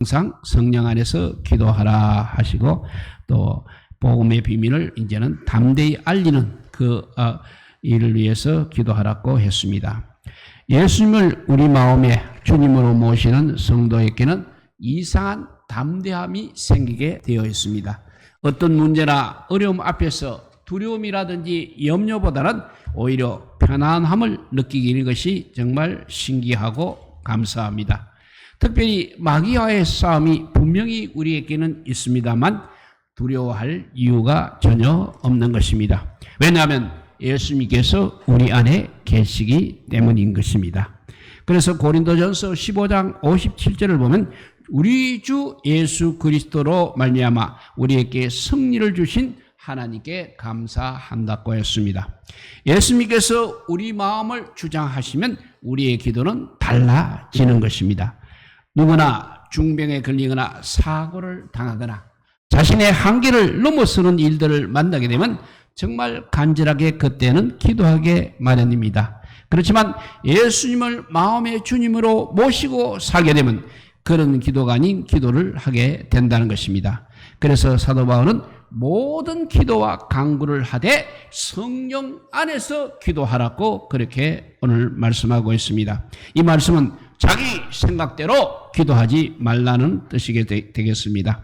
항상 성령 안에서 기도하라 하시고, 또 복음의 비밀을 이제는 담대히 알리는 그 일을 위해서 기도하라고 했습니다. 예수님을 우리 마음에 주님으로 모시는 성도에게는 이상한 담대함이 생기게 되어 있습니다. 어떤 문제나 어려움 앞에서 두려움이라든지 염려보다는 오히려 편안함을 느끼는 것이 정말 신기하고 감사합니다. 특별히 마귀와의 싸움이 분명히 우리에게는 있습니다만 두려워할 이유가 전혀 없는 것입니다. 왜냐하면 예수님께서 우리 안에 계시기 때문인 것입니다. 그래서 고린도전서 15장 57절을 보면 우리 주 예수 그리스도로 말미암아 우리에게 승리를 주신 하나님께 감사한다고 했습니다. 예수님께서 우리 마음을 주장하시면 우리의 기도는 달라지는 것입니다. 누구나 중병에 걸리거나 사고를 당하거나 자신의 한계를 넘어서는 일들을 만나게 되면 정말 간절하게 그때는 기도하게 마련입니다. 그렇지만 예수님을 마음의 주님으로 모시고 살게 되면 그런 기도가 아닌 기도를 하게 된다는 것입니다. 그래서 사도 바울은 모든 기도와 간구를 하되 성령 안에서 기도하라고 그렇게 오늘 말씀하고 있습니다. 이 말씀은 자기 생각대로 기도하지 말라는 뜻이 되겠습니다.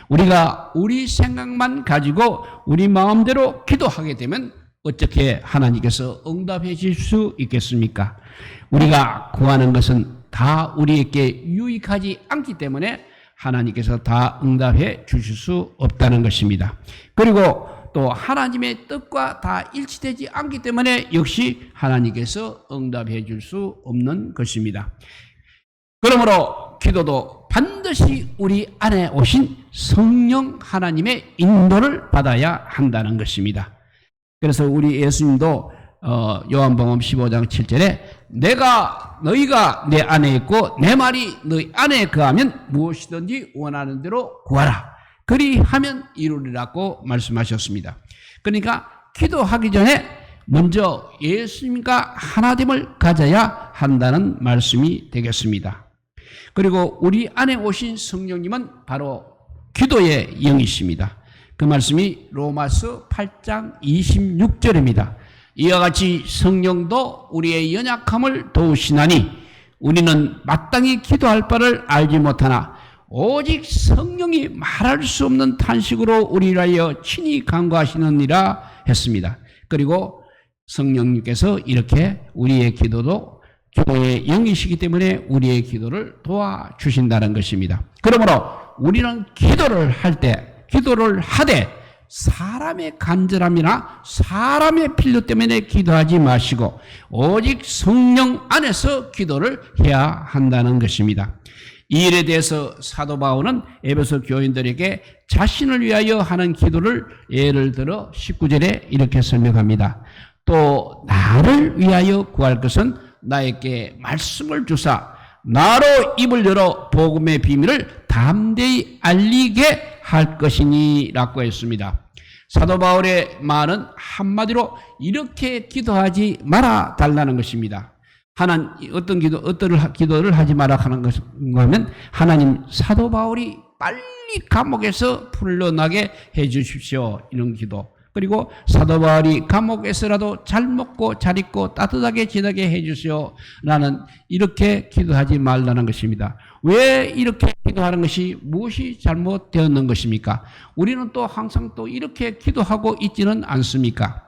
우리가 우리 생각만 가지고 우리 마음대로 기도하게 되면 어떻게 하나님께서 응답해 주실 수 있겠습니까? 우리가 구하는 것은 다 우리에게 유익하지 않기 때문에 하나님께서 다 응답해 주실 수 없다는 것입니다. 그리고 또 하나님의 뜻과 다 일치되지 않기 때문에 역시 하나님께서 응답해 줄 수 없는 것입니다. 그러므로 기도도 반드시 우리 안에 오신 성령 하나님의 인도를 받아야 한다는 것입니다. 그래서 우리 예수님도 요한복음 15장 7절에 너희가 내 안에 있고 내 말이 너희 안에 거하면 무엇이든지 원하는 대로 구하라. 그리하면 이루리라고 말씀하셨습니다. 그러니까 기도하기 전에 먼저 예수님과 하나됨을 가져야 한다는 말씀이 되겠습니다. 그리고 우리 안에 오신 성령님은 바로 기도의 영이십니다. 그 말씀이 로마서 8장 26절입니다. 이와 같이 성령도 우리의 연약함을 도우시나니 우리는 마땅히 기도할 바를 알지 못하나 오직 성령이 말할 수 없는 탄식으로 우리를 하여 친히 간구하시느니라 했습니다. 그리고 성령님께서 이렇게 우리의 기도도 기도의 영이시기 때문에 우리의 기도를 도와주신다는 것입니다. 그러므로 우리는 기도를 하되 사람의 간절함이나 사람의 필요 때문에 기도하지 마시고 오직 성령 안에서 기도를 해야 한다는 것입니다. 이 일에 대해서 사도 바울은 에베소 교인들에게 자신을 위하여 하는 기도를 예를 들어 19절에 이렇게 설명합니다. 또 나를 위하여 구할 것은 나에게 말씀을 주사 나로 입을 열어 복음의 비밀을 담대히 알리게 할 것이니 라고 했습니다. 사도 바울의 말은 한마디로 이렇게 기도하지 말아 달라는 것입니다. 어떤 기도를 하지 말아 하는 것이면 하나님 사도 바울이 빨리 감옥에서 풀려나게 해 주십시오. 이런 기도. 그리고 사도 바울이 감옥에서라도 잘 먹고 잘 입고 따뜻하게 지내게 해 주시오. 라는 이렇게 기도하지 말라는 것입니다. 왜 이렇게 기도하는 것이 무엇이 잘못되었는 것입니까? 우리는 또 항상 또 이렇게 기도하고 있지는 않습니까?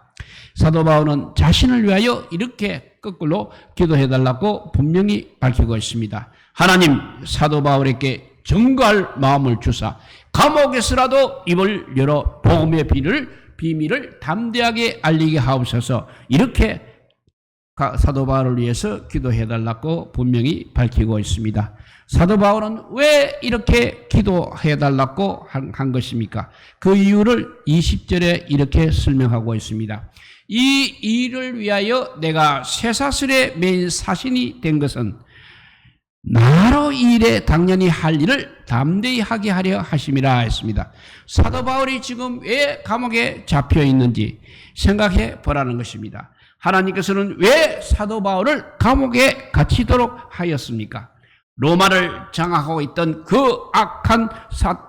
사도 바울은 자신을 위하여 이렇게 거꾸로 기도해달라고 분명히 밝히고 있습니다. 하나님 사도 바울에게 증거할 마음을 주사 감옥에서라도 입을 열어 복음의 비밀을 담대하게 알리게 하옵소서. 이렇게 사도 바울을 위해서 기도해달라고 분명히 밝히고 있습니다. 사도 바울은 왜 이렇게 기도해달라고 한 것입니까? 그 이유를 20절에 이렇게 설명하고 있습니다. 이 일을 위하여 내가 쇠사슬에 매인 사신이 된 것은 나로 이 일에 당연히 할 일을 담대히 하게 하려 하심이라 했습니다. 사도 바울이 지금 왜 감옥에 잡혀 있는지 생각해 보라는 것입니다. 하나님께서는 왜 사도 바울을 감옥에 갇히도록 하였습니까? 로마를 장악하고 있던 그 악한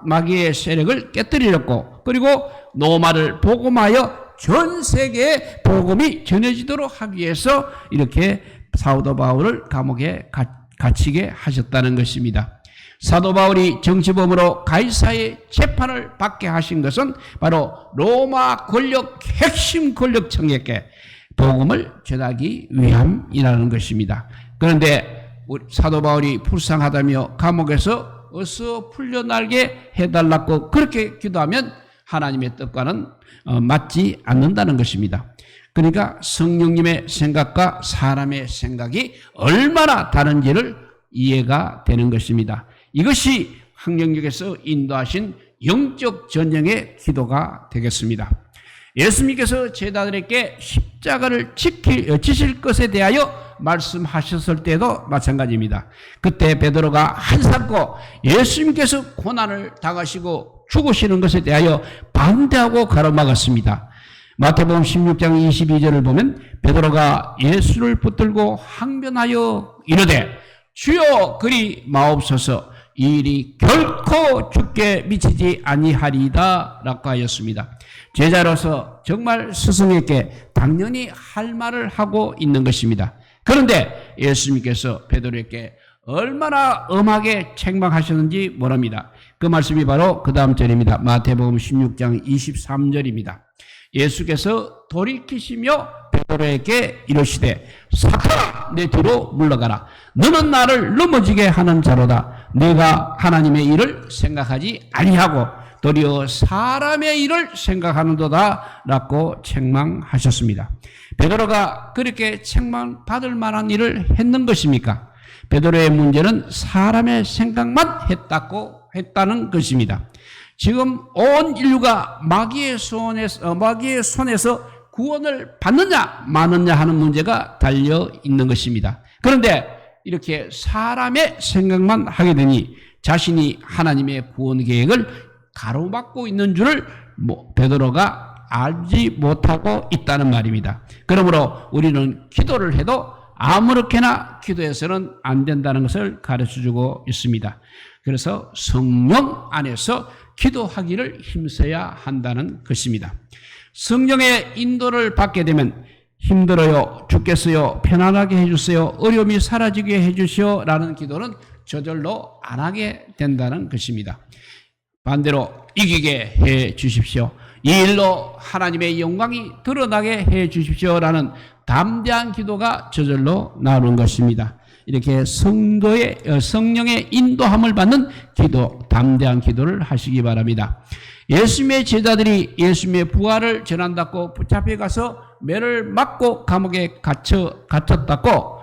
마귀의 세력을 깨뜨리려고, 그리고 로마를 복음하여 전 세계에 복음이 전해지도록 하기 위해서 이렇게 사도 바울을 감옥에 갇히게 하셨다는 것입니다. 사도 바울이 정치범으로 가이사의 재판을 받게 하신 것은 바로 로마 권력, 핵심 권력층에게 복음을 전하기 위함이라는 것입니다. 그런데 사도 바울이 불쌍하다며 감옥에서 어서 풀려나게 해달라고 그렇게 기도하면 하나님의 뜻과는 맞지 않는다는 것입니다. 그러니까 성령님의 생각과 사람의 생각이 얼마나 다른지를 이해가 되는 것입니다. 이것이 황령역에서 인도하신 영적 전쟁의 기도가 되겠습니다. 예수님께서 제자들에게 십자가를 지실 것에 대하여 말씀하셨을 때도 마찬가지입니다. 그때 베드로가 한삼고 예수님께서 고난을 당하시고 죽으시는 것에 대하여 반대하고 가로막았습니다. 마태복음 16장 22절을 보면 베드로가 예수를 붙들고 항변하여 이르되 주여 그리 마옵소서, 이 일이 결코 죽게 미치지 아니하리이다 라고 하였습니다. 제자로서 정말 스승에게 당연히 할 말을 하고 있는 것입니다. 그런데 예수님께서 베드로에게 얼마나 엄하게 책망하셨는지 모릅니다. 그 말씀이 바로 그 다음 절입니다. 마태복음 16장 23절입니다. 예수께서 돌이키시며 베드로에게 이르시되 사탄아 내 뒤로 물러가라. 너는 나를 넘어지게 하는 자로다. 내가 하나님의 일을 생각하지 아니하고 도리어 사람의 일을 생각하는도다 라고 책망하셨습니다. 베드로가 그렇게 책망받을 만한 일을 했는 것입니까? 베드로의 문제는 사람의 생각만 했다는 것입니다. 지금 온 인류가 마귀의 손에서 구원을 받느냐 마느냐 하는 문제가 달려 있는 것입니다. 그런데 이렇게 사람의 생각만 하게 되니 자신이 하나님의 구원 계획을 가로막고 있는 줄을 베드로가 알지 못하고 있다는 말입니다. 그러므로 우리는 기도를 해도 아무렇게나 기도해서는 안 된다는 것을 가르쳐주고 있습니다. 그래서 성령 안에서 기도하기를 힘써야 한다는 것입니다. 성령의 인도를 받게 되면 힘들어요, 죽겠어요, 편안하게 해주세요, 어려움이 사라지게 해주시오 라는 기도는 저절로 안 하게 된다는 것입니다. 반대로 이기게 해 주십시오, 이 일로 하나님의 영광이 드러나게 해 주십시오라는 담대한 기도가 저절로 나오는 것입니다. 이렇게 성령의 인도함을 받는 기도, 담대한 기도를 하시기 바랍니다. 예수님의 제자들이 예수님의 부활을 전한다고 붙잡혀 가서 매를 맞고 감옥에 갇혔다고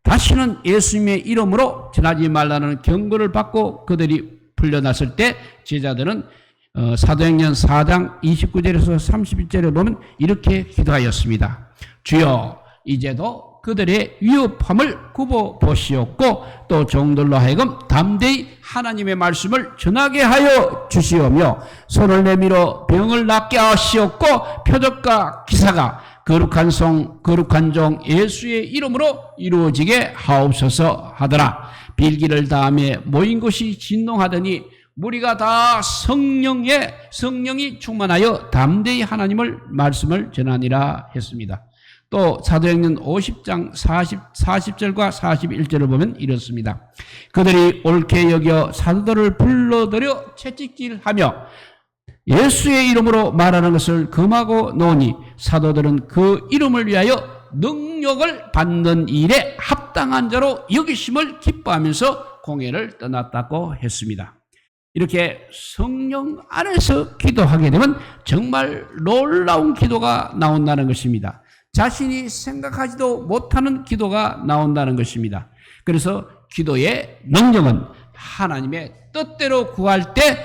다시는 예수님의 이름으로 전하지 말라는 경고를 받고 그들이 풀려났을 때 제자들은 사도행전 4장 29절에서 31절에 보면 이렇게 기도하였습니다. 주여 이제도 그들의 위협함을 굽어보시옵고 또 종들로 하여금 담대히 하나님의 말씀을 전하게 하여 주시오며 손을 내밀어 병을 낫게 하시옵고 표적과 기사가 거룩한 종 예수의 이름으로 이루어지게 하옵소서 하더라. 빌기를 다음에 모인 곳이 진동하더니 무리가 다 성령이 충만하여 담대히 하나님을 말씀을 전하니라 했습니다. 또 사도행전 50장 40절과 41절을 보면 이렇습니다. 그들이 옳게 여겨 사도들을 불러들여 채찍질하며 예수의 이름으로 말하는 것을 금하고 놓으니 사도들은 그 이름을 위하여 능력을 받는 일에 합당한 자로 여기심을 기뻐하면서 공회를 떠났다고 했습니다. 이렇게 성령 안에서 기도하게 되면 정말 놀라운 기도가 나온다는 것입니다. 자신이 생각하지도 못하는 기도가 나온다는 것입니다. 그래서 기도의 능력은 하나님의 뜻대로 구할 때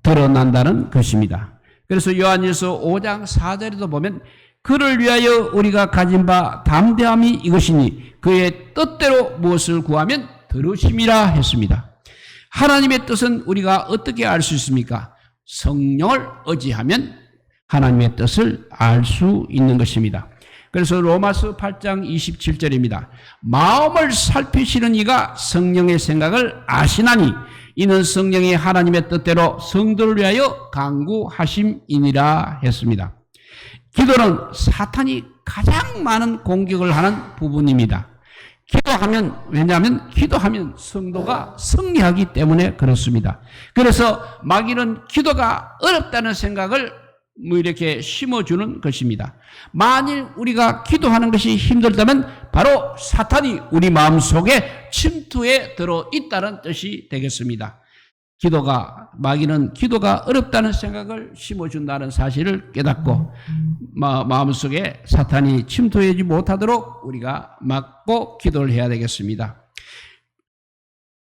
드러난다는 것입니다. 그래서 요한일서 5장 4절에도 보면 그를 위하여 우리가 가진 바 담대함이 이것이니 그의 뜻대로 무엇을 구하면 들으심이라 했습니다. 하나님의 뜻은 우리가 어떻게 알 수 있습니까? 성령을 의지하면 하나님의 뜻을 알 수 있는 것입니다. 그래서 로마서 8장 27절입니다. 마음을 살피시는 이가 성령의 생각을 아시나니 이는 성령이 하나님의 뜻대로 성도를 위하여 간구하심이니라 했습니다. 기도는 사탄이 가장 많은 공격을 하는 부분입니다. 왜냐하면 기도하면 성도가 승리하기 때문에 그렇습니다. 그래서 마귀는 기도가 어렵다는 생각을 이렇게 심어주는 것입니다. 만일 우리가 기도하는 것이 힘들다면 바로 사탄이 우리 마음속에 침투해 들어 있다는 뜻이 되겠습니다. 마귀는 기도가 어렵다는 생각을 심어준다는 사실을 깨닫고 마음속에 사탄이 침투하지 못하도록 우리가 막고 기도를 해야 되겠습니다.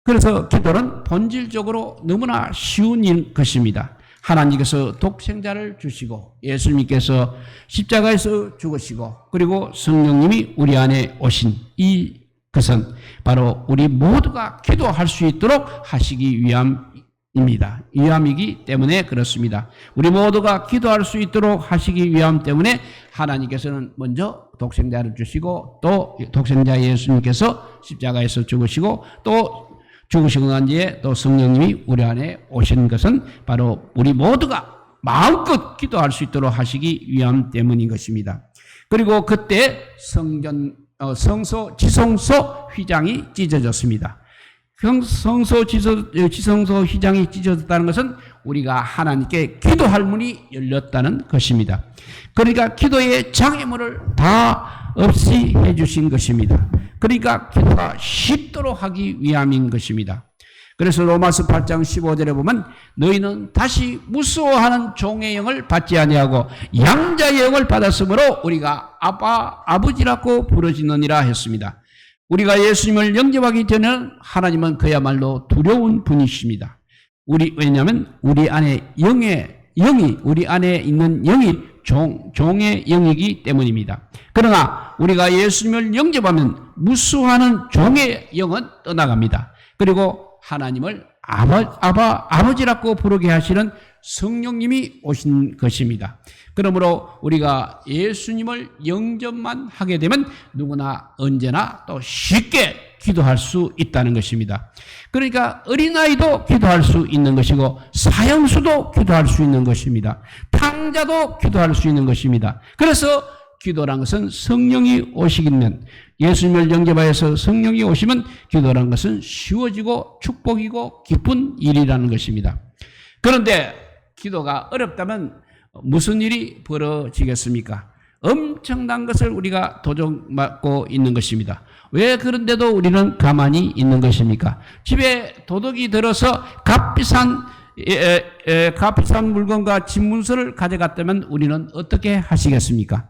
그래서 기도는 본질적으로 너무나 쉬운 것입니다. 하나님께서 독생자를 주시고 예수님께서 십자가에서 죽으시고 그리고 성령님이 우리 안에 오신 것은 바로 우리 모두가 기도할 수 있도록 하시기 위함이기 때문에 그렇습니다. 우리 모두가 기도할 수 있도록 하시기 위함 때문에 하나님께서는 먼저 독생자를 주시고 또 독생자 예수님께서 십자가에서 죽으시고 또 죽으시고 난 뒤에 또 성령님이 우리 안에 오신 것은 바로 우리 모두가 마음껏 기도할 수 있도록 하시기 위함 때문인 것입니다. 그리고 그때 지성소 휘장이 찢어졌습니다. 지성소 휘장이 찢어졌다는 것은 우리가 하나님께 기도할 문이 열렸다는 것입니다. 그러니까 기도의 장애물을 다 없이 해주신 것입니다. 그러니까 기도가 쉽도록 하기 위함인 것입니다. 그래서 로마서 8장 15절에 보면 너희는 다시 무서워하는 종의 영을 받지 아니하고 양자의 영을 받았으므로 우리가 아버지라고 부르짖느니라 했습니다. 우리가 예수님을 영접하기 전에는 하나님은 그야말로 두려운 분이십니다. 왜냐하면 우리 안에 우리 안에 있는 영이 종의 영이기 때문입니다. 그러나 우리가 예수님을 영접하면 무수하는 종의 영은 떠나갑니다. 그리고 하나님을 아버지라고 부르게 하시는 성령님이 오신 것입니다. 그러므로 우리가 예수님을 영접만 하게 되면 누구나 언제나 또 쉽게 기도할 수 있다는 것입니다. 그러니까 어린아이도 기도할 수 있는 것이고 사형수도 기도할 수 있는 것입니다. 탕자도 기도할 수 있는 것입니다. 그래서 기도란 것은 성령이 오시면 예수님을 영접하여서 성령이 오시면 기도란 것은 쉬워지고 축복이고 기쁜 일이라는 것입니다. 그런데 기도가 어렵다면 무슨 일이 벌어지겠습니까? 엄청난 것을 우리가 도전받고 있는 것입니다. 왜 그런데도 우리는 가만히 있는 것입니까? 집에 도둑이 들어서 값비싼 물건과 집문서를 가져갔다면 우리는 어떻게 하시겠습니까?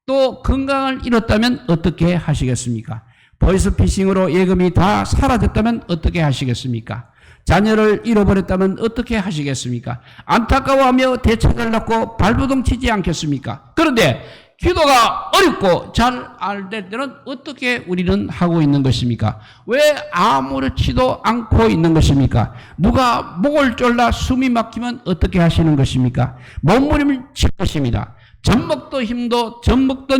또 건강을 잃었다면 어떻게 하시겠습니까? 보이스피싱으로 예금이 다 사라졌다면 어떻게 하시겠습니까? 자녀를 잃어버렸다면 어떻게 하시겠습니까? 안타까워하며 대책을 놓고 발버둥 치지 않겠습니까? 그런데 기도가 어렵고 잘 안 될 때는 어떻게 우리는 하고 있는 것입니까? 왜 아무렇지도 않고 있는 것입니까? 누가 목을 졸라 숨이 막히면 어떻게 하시는 것입니까? 몸부림을 칠 것입니다. 젖 먹던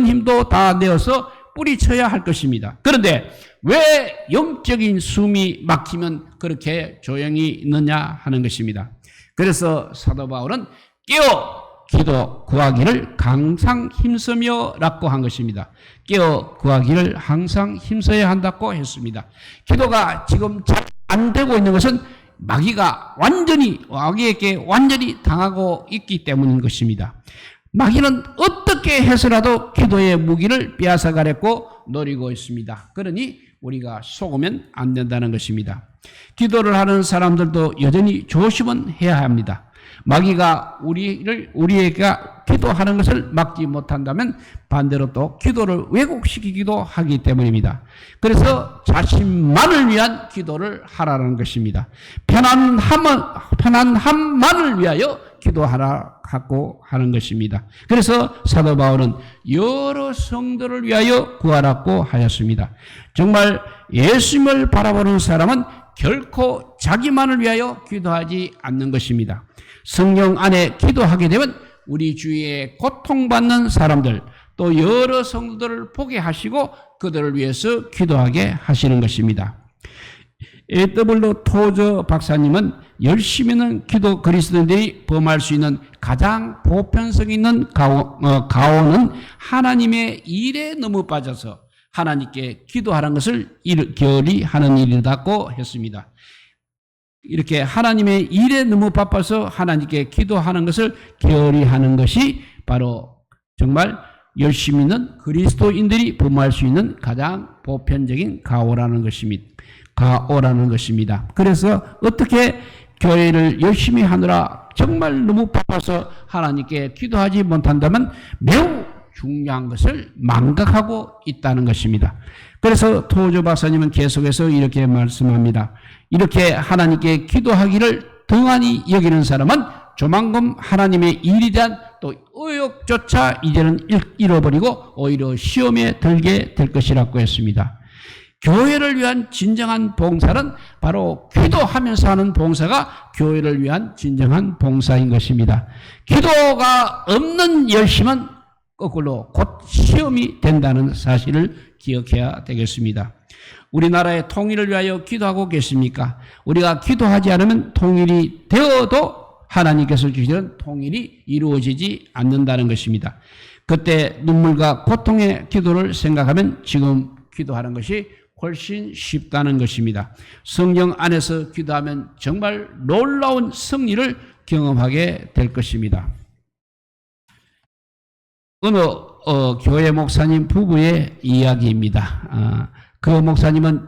힘도 다 내어서 뿌리쳐야 할 것입니다. 그런데 왜 영적인 숨이 막히면 그렇게 조용히 있느냐 하는 것입니다. 그래서 사도 바울은 깨어 기도 구하기를 항상 힘쓰며 라고 한 것입니다. 깨어 구하기를 항상 힘써야 한다고 했습니다. 기도가 지금 잘 안 되고 있는 것은 마귀에게 완전히 당하고 있기 때문인 것입니다. 마귀는 어떻게 해서라도 기도의 무기를 빼앗아가려고 노리고 있습니다. 그러니 우리가 속으면 안 된다는 것입니다. 기도를 하는 사람들도 여전히 조심은 해야 합니다. 마귀가 우리에게 기도하는 것을 막지 못한다면 반대로 또 기도를 왜곡시키기도 하기 때문입니다. 그래서 자신만을 위한 기도를 하라는 것입니다. 편안함만을 위하여 기도하라고 하는 것입니다. 그래서 사도 바울은 여러 성도를 위하여 구하라고 하였습니다. 정말 예수님을 바라보는 사람은 결코 자기만을 위하여 기도하지 않는 것입니다. 성령 안에 기도하게 되면 우리 주위에 고통받는 사람들, 또 여러 성도들을 보게 하시고 그들을 위해서 기도하게 하시는 것입니다. A.W. 토저 박사님은 열심히는 기도 그리스도인들이 범할 수 있는 가장 보편성 있는 가오는 하나님의 일에 너무 빠져서 하나님께 기도하는 것을 게을리 하는 일이라고 했습니다. 이렇게 하나님의 일에 너무 바빠서 하나님께 기도하는 것을 게을리 하는 것이 바로 정말 열심히는 그리스도인들이 범할 수 있는 가장 보편적인 가오라는 것입니다. 그래서 어떻게 교회를 열심히 하느라 정말 너무 바빠서 하나님께 기도하지 못한다면 매우 중요한 것을 망각하고 있다는 것입니다. 그래서 토저 박사님은 계속해서 이렇게 말씀합니다. 이렇게 하나님께 기도하기를 등한히 여기는 사람은 조만간 하나님의 일에 대한 또 의욕조차 이제는 잃어버리고 오히려 시험에 들게 될 것이라고 했습니다. 교회를 위한 진정한 봉사는 바로 기도하면서 하는 봉사가 교회를 위한 진정한 봉사인 것입니다. 기도가 없는 열심은 거꾸로 곧 시험이 된다는 사실을 기억해야 되겠습니다. 우리나라의 통일을 위하여 기도하고 계십니까? 우리가 기도하지 않으면 통일이 되어도 하나님께서 주시는 통일이 이루어지지 않는다는 것입니다. 그때 눈물과 고통의 기도를 생각하면 지금 기도하는 것이 훨씬 쉽다는 것입니다. 성령 안에서 기도하면 정말 놀라운 승리를 경험하게 될 것입니다. 어느 교회 목사님 부부의 이야기입니다. 그 목사님은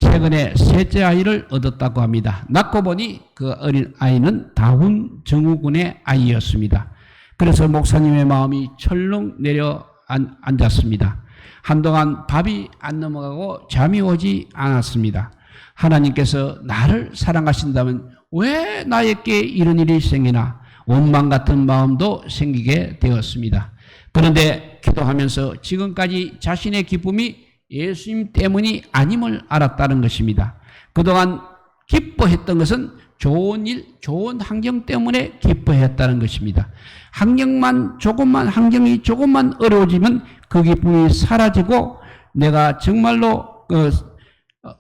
최근에 셋째 아이를 얻었다고 합니다. 낳고 보니 그 어린 아이는 다운 증후군의 아이였습니다. 그래서 목사님의 마음이 철렁 내려앉았습니다. 한동안 밥이 안 넘어가고 잠이 오지 않았습니다. 하나님께서 나를 사랑하신다면 왜 나에게 이런 일이 생기나 원망 같은 마음도 생기게 되었습니다. 그런데 기도하면서 지금까지 자신의 기쁨이 예수님 때문이 아님을 알았다는 것입니다. 그동안 기뻐했던 것은 좋은 일, 좋은 환경 때문에 기뻐했다는 것입니다. 환경이 조금만 어려워지면 그 기쁨이 사라지고 내가 정말로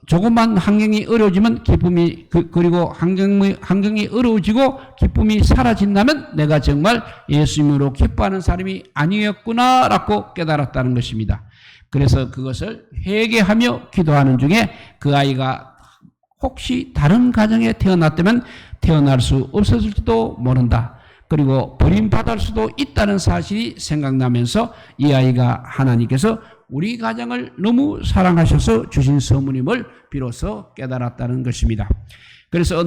조금만 환경이 어려워지면 기쁨이 그리고 환경이 어려워지고 기쁨이 사라진다면 내가 정말 예수님으로 기뻐하는 사람이 아니었구나라고 깨달았다는 것입니다. 그래서 그것을 회개하며 기도하는 중에 그 아이가 혹시 다른 가정에 태어났다면 태어날 수 없었을지도 모른다. 그리고 버림받을 수도 있다는 사실이 생각나면서 이 아이가 하나님께서 우리 가정을 너무 사랑하셔서 주신 선물임을 비로소 깨달았다는 것입니다. 그래서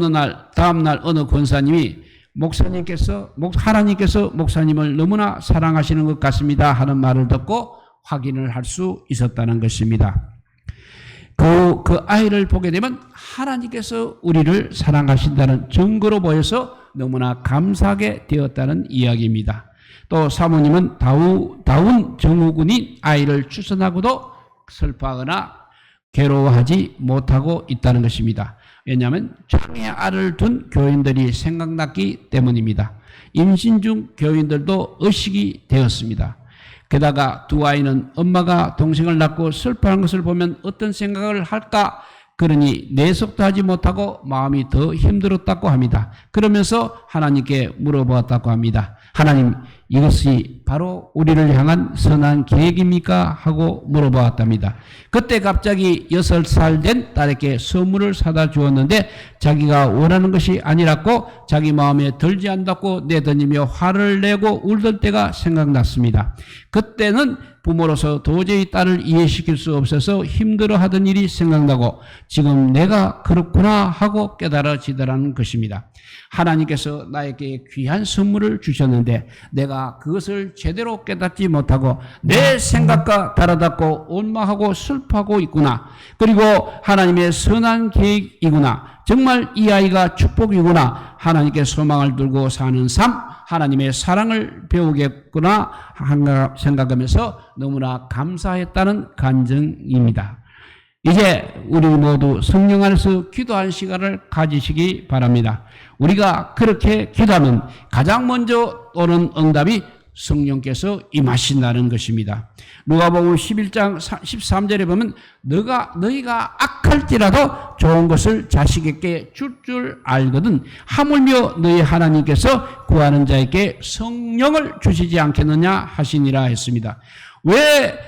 다음 날 어느 권사님이 하나님께서 목사님을 너무나 사랑하시는 것 같습니다 하는 말을 듣고 확인을 할 수 있었다는 것입니다. 그 아이를 보게 되면 하나님께서 우리를 사랑하신다는 증거로 보여서 너무나 감사하게 되었다는 이야기입니다. 또 사모님은 다운 증후군인 아이를 출산하고도 슬퍼하거나 괴로워하지 못하고 있다는 것입니다. 왜냐하면 장애 아를 둔 교인들이 생각났기 때문입니다. 임신 중 교인들도 의식이 되었습니다. 게다가 두 아이는 엄마가 동생을 낳고 슬퍼하는 것을 보면 어떤 생각을 할까? 그러니 내석도 하지 못하고 마음이 더 힘들었다고 합니다. 그러면서 하나님께 물어보았다고 합니다. 하나님, 이것이 바로 우리를 향한 선한 계획입니까? 하고 물어보았답니다. 그때 갑자기 6살 된 딸에게 선물을 사다 주었는데 자기가 원하는 것이 아니라고 자기 마음에 들지 않다고 내던지며 화를 내고 울던 때가 생각났습니다. 그때는 부모로서 도저히 딸을 이해시킬 수 없어서 힘들어하던 일이 생각나고 지금 내가 그렇구나 하고 깨달아지더라는 것입니다. 하나님께서 나에게 귀한 선물을 주셨는데 내가 그것을 제대로 깨닫지 못하고 내 생각과 다르다고 원망하고 슬퍼하고 있구나. 그리고 하나님의 선한 계획이구나. 정말 이 아이가 축복이구나. 하나님께 소망을 두고 사는 삶, 하나님의 사랑을 배우겠구나 생각하면서 너무나 감사했다는 간증입니다. 이제 우리 모두 성령 안에서 기도하는 시간을 가지시기 바랍니다. 우리가 그렇게 기도하면 가장 먼저 오는 응답이 성령께서 임하신다는 것입니다. 누가복음 11장 13절에 보면 너희가 악할지라도 좋은 것을 자식에게 줄 알거든 하물며 너희 하나님께서 구하는 자에게 성령을 주시지 않겠느냐 하시니라 했습니다. 왜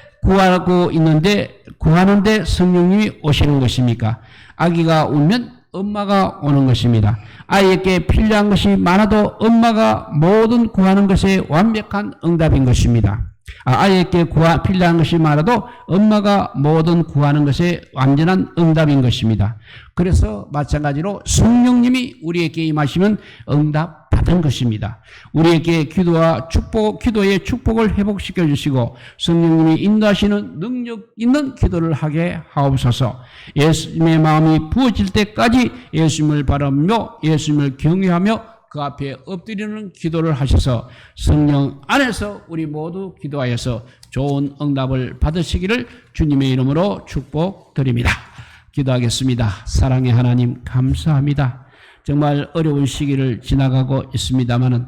구하는데 성령님이 오시는 것입니까? 아기가 울면 엄마가 오는 것입니다. 아이에게 필요한 것이 많아도 엄마가 모든 구하는 것에 완벽한 응답인 것입니다. 아이에게 필요한 것이 많아도 엄마가 모든 구하는 것에 완전한 응답인 것입니다. 그래서 마찬가지로 성령님이 우리에게 임하시면 응답 받은 것입니다. 우리에게 기도의 축복을 회복시켜 주시고 성령님이 인도하시는 능력 있는 기도를 하게 하옵소서. 예수님의 마음이 부어질 때까지 예수님을 바라며 예수님을 경외하며 그 앞에 엎드리는 기도를 하셔서 성령 안에서 우리 모두 기도하여서 좋은 응답을 받으시기를 주님의 이름으로 축복드립니다. 기도하겠습니다. 사랑의 하나님 감사합니다. 정말 어려운 시기를 지나가고 있습니다마는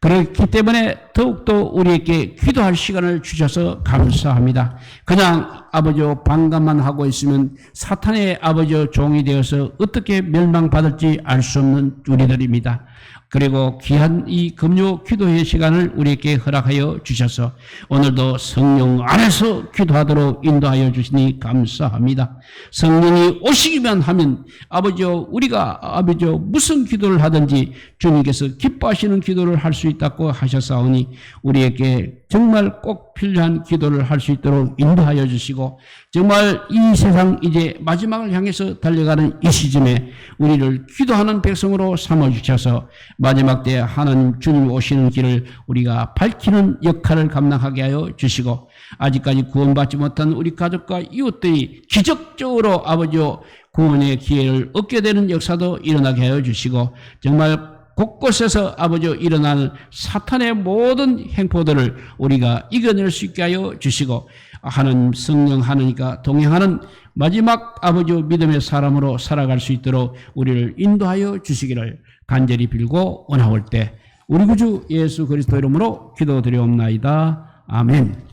그렇기 때문에 더욱더 우리에게 기도할 시간을 주셔서 감사합니다. 그냥 아버지요 방관만 하고 있으면 사탄의 아버지요 종이 되어서 어떻게 멸망받을지 알 수 없는 우리들입니다. 그리고 귀한 이 금요 기도의 시간을 우리에게 허락하여 주셔서 오늘도 성령 안에서 기도하도록 인도하여 주시니 감사합니다. 성령이 오시기만 하면 아버지요 우리가 아버지요 무슨 기도를 하든지 주님께서 기뻐하시는 기도를 할 수 있다고 하셨사오니 우리에게 정말 꼭 필요한 기도를 할 수 있도록 인도하여 주시고 정말 이 세상 이제 마지막을 향해서 달려가는 이 시점에 우리를 기도하는 백성으로 삼아주셔서 마지막 때 하나님 주님 오시는 길을 우리가 밝히는 역할을 감당하게 하여 주시고 아직까지 구원받지 못한 우리 가족과 이웃들이 기적적으로 아버지요 구원의 기회를 얻게 되는 역사도 일어나게 하여 주시고 정말 곳곳에서 아버지요 일어나는 사탄의 모든 행포들을 우리가 이겨낼 수 있게 하여 주시고 하나님 성령 하나님과 동행하는 마지막 아버지요 믿음의 사람으로 살아갈 수 있도록 우리를 인도하여 주시기를 간절히 빌고 원하올 때 우리 구주 예수 그리스도 이름으로 기도드리옵나이다. 아멘.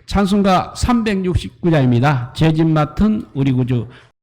찬송가 369자입니다. 죄짐 맡은 우리 구주